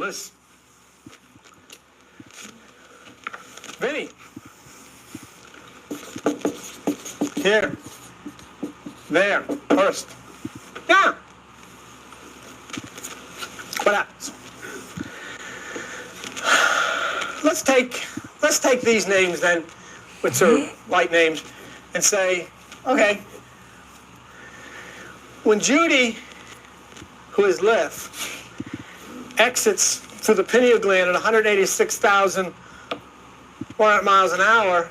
Listen. Vinny. Here. There. First. Yeah. What happens? Let's take these names then, which are light names, and say, okay, when Judy, who is Lith, exits through the pineal gland at 186,100 miles an hour,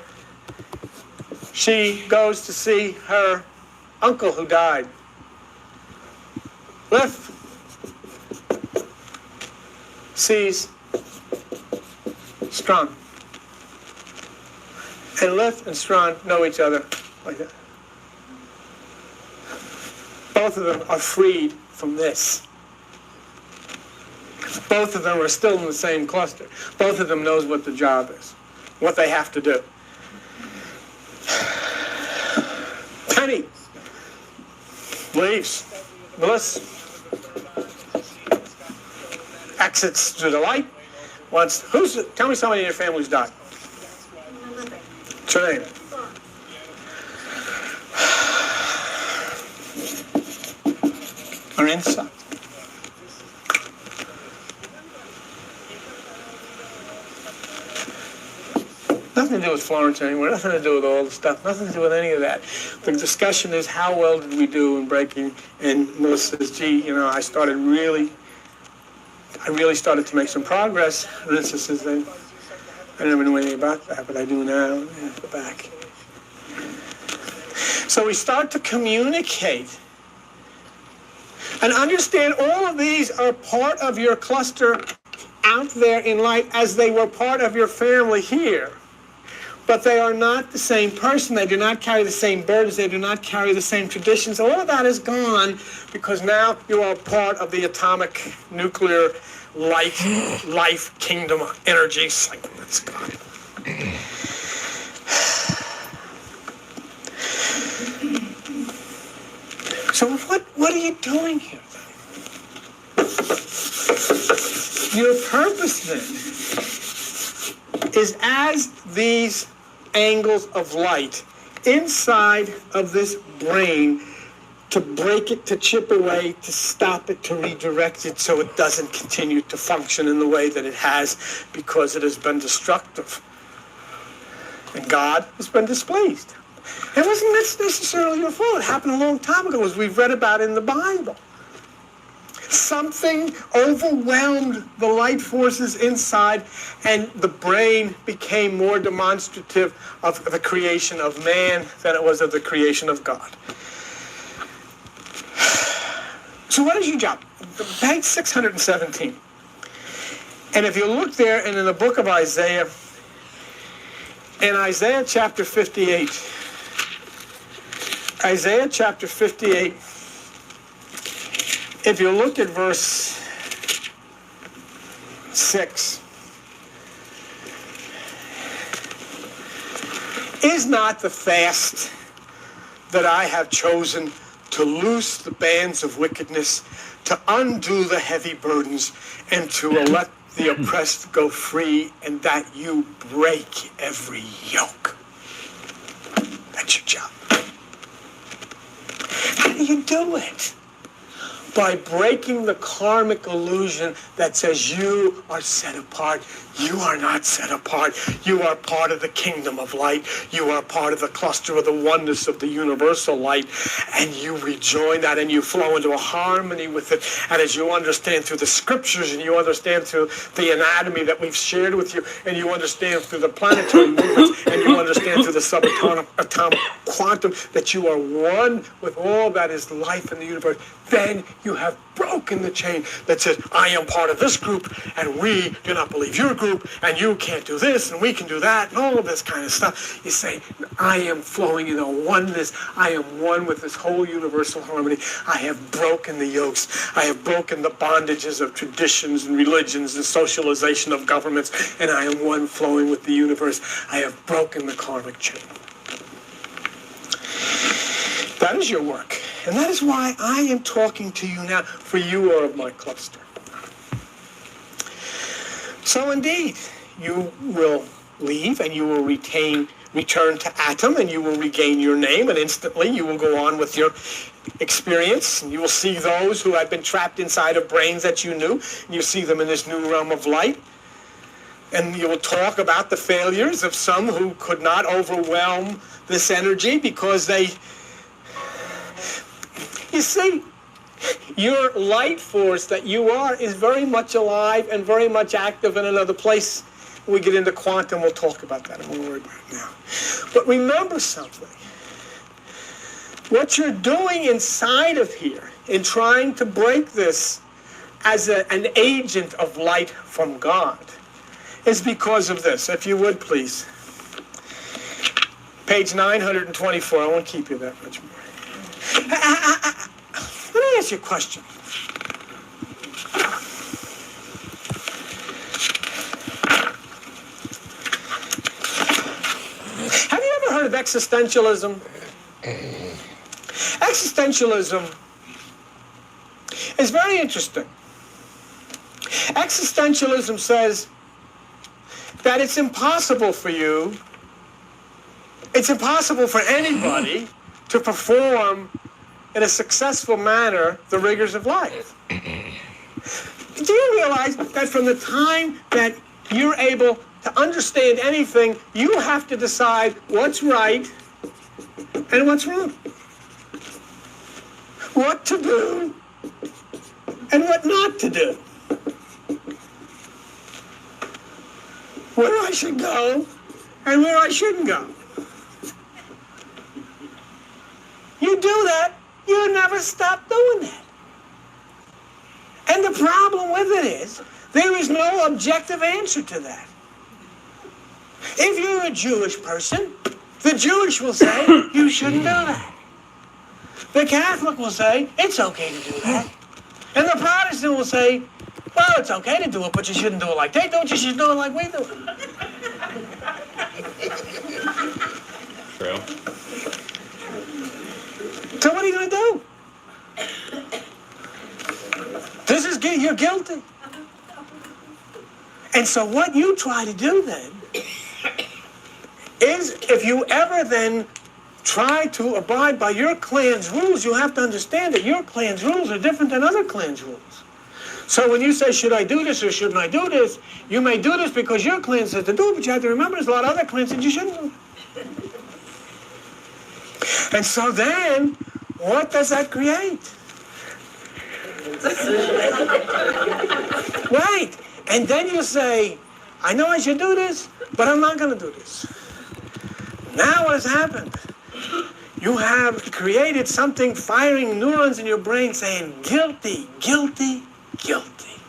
she goes to see her uncle who died. Lith sees Strawn. And Lith and Strawn know each other like that. Both of them are freed from this. Both of them are still in the same cluster. Both of them knows what the job is, what they have to do. Penny leaves. Bliss exits to the light. Tell me somebody in your family's died. What's your name? Or inside. Nothing to do with Florence anymore, nothing to do with all the stuff, nothing to do with any of that. The discussion is how well did we do in breaking, and Melissa says, gee, I really started to make some progress. Melissa says, I never knew anything about that, but I do now. Go back. So we start to communicate and understand all of these are part of your cluster out there in light as they were part of your family here. But they are not the same person. They do not carry the same burdens. They do not carry the same traditions. All of that is gone because now you are part of the atomic nuclear life kingdom energy cycle. That's gone. So what are you doing here then? Your purpose then is as these angles of light inside of this brain to break it, to chip away, to stop it, to redirect it so it doesn't continue to function in the way that it has because it has been destructive. And God has been displeased. It wasn't necessarily your fault. It happened a long time ago, as we've read about in the Bible. Something overwhelmed the light forces inside, and the brain became more demonstrative of the creation of man than it was of the creation of God. So what is your job? Page 617. And if you look there, and in the book of Isaiah, in Isaiah chapter 58, Isaiah chapter 58, if you look at verse 6, is not the fast that I have chosen to loose the bands of wickedness, to undo the heavy burdens, and to let the oppressed go free, and that you break every yoke? That's your job. How do you do it? By breaking the karmic illusion that says you are set apart. You are not set apart. You are part of the kingdom of light. You are part of the cluster of the oneness of the universal light. And you rejoin that and you flow into a harmony with it. And as you understand through the scriptures and you understand through the anatomy that we've shared with you, and you understand through the planetary movements, and you understand through the subatomic quantum that you are one with all that is life in the universe, then you have broken the chain that says, I am part of this group, and we do not believe your group, and you can't do this, and we can do that, and all of this kind of stuff. You say, I am flowing in a oneness. I am one with this whole universal harmony. I have broken the yokes. I have broken the bondages of traditions and religions and socialization of governments, and I am one flowing with the universe. I have broken the karmic chain. That is your work. And that is why I am talking to you now, for you are of my cluster. So indeed, you will leave and you will return to Atom, and you will regain your name, and instantly you will go on with your experience, and you will see those who had been trapped inside of brains that you knew, and you see them in this new realm of light. And you will talk about the failures of some who could not overwhelm this energy because they, you see, your light force that you are is very much alive and very much active in another place. When we get into quantum, we'll talk about that. I won't worry about it now. But remember something. What you're doing inside of here in trying to break this as an agent of light from God is because of this. If you would, please. Page 924. I won't keep you that much more. Let me ask you a question. Have you ever heard of existentialism? Existentialism is very interesting. Existentialism says that it's impossible for you, it's impossible for anybody to perform in a successful manner the rigors of life. Do you realize that from the time that you're able to understand anything, you have to decide what's right and what's wrong? What to do and what not to do. Where I should go and where I shouldn't go. You do that, you never stop doing that. And the problem with it is, there is no objective answer to that. If you're a Jewish person, the Jewish will say, you shouldn't do that. The Catholic will say, it's okay to do that. And the Protestant will say, well, it's okay to do it, but you shouldn't do it like they do it, you should do it like we do it. True. So what are you going to do? This is, you're guilty. And so what you try to do then is, if you ever then try to abide by your clan's rules, you have to understand that your clan's rules are different than other clans' rules. So when you say, should I do this or shouldn't I do this, you may do this because your clan says to do it, but you have to remember there's a lot of other clans that you shouldn't do it. And so then, what does that create? Right. And then you say, I know I should do this, but I'm not going to do this. Now what has happened? You have created something firing neurons in your brain saying, guilty, guilty, guilty.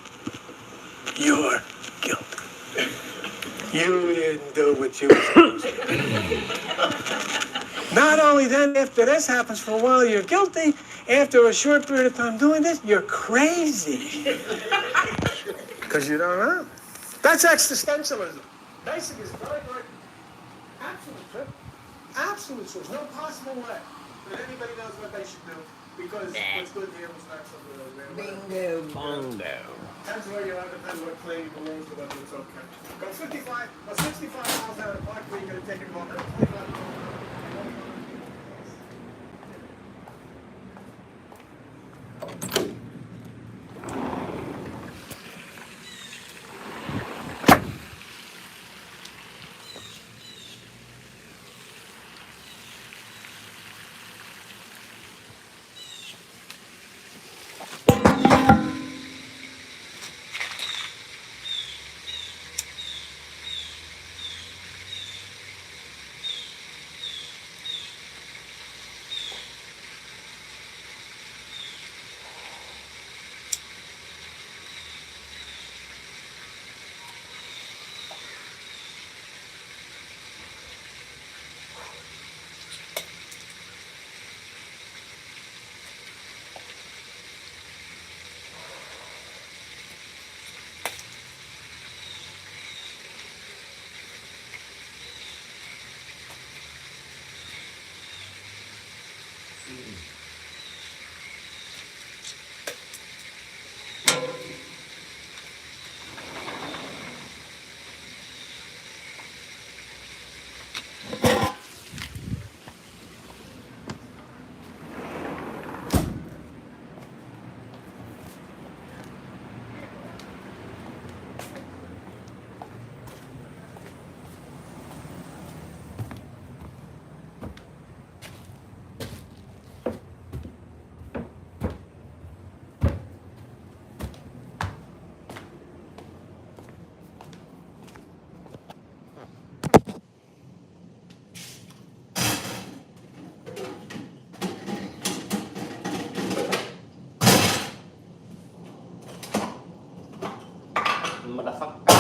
You're guilty. You didn't do what you were supposed to do. Not only then, after this happens for a while, you're guilty. After a short period of time doing this, you're crazy. Because you don't know. That's existentialism. Basic is very, very absolute truth. Absolute truth. No possible way that anybody knows what they should do. Because what's good here was not so good. Bingo bongo. That's where you are, depends what claim you belong to, whether it's okay. Go 55 or 65 miles out of the park, where you're going to take it longer. 25 miles. Motherfucker.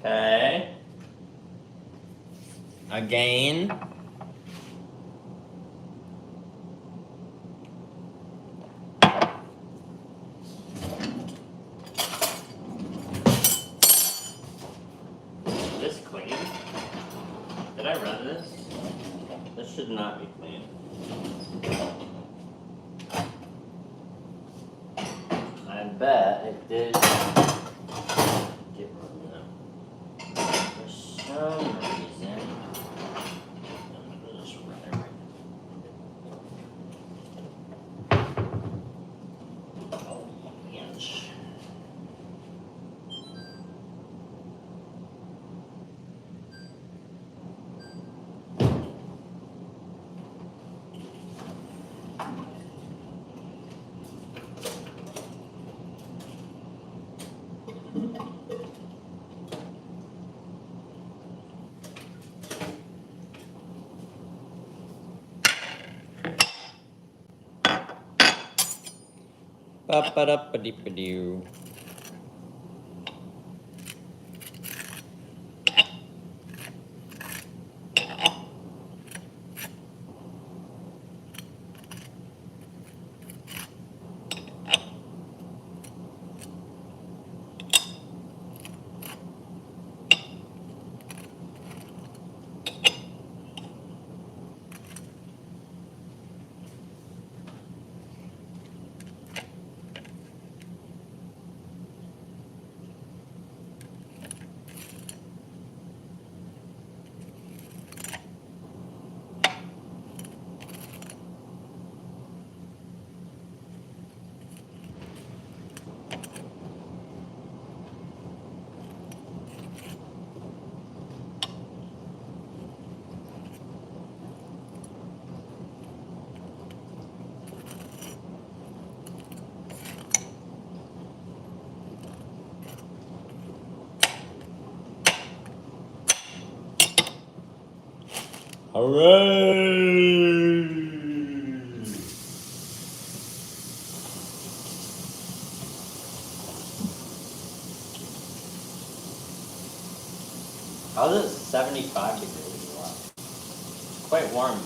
Okay. Again. Is this clean? Did I run this? This should not be clean. I bet it did get run out. For some reason. Let's run it right. Oh, inch. Ba-ba-da-ba-dee-ba-doo. Hooray! How's it 75 degrees left? It's quite warm.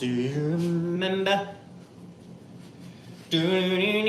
Do you remember? Do you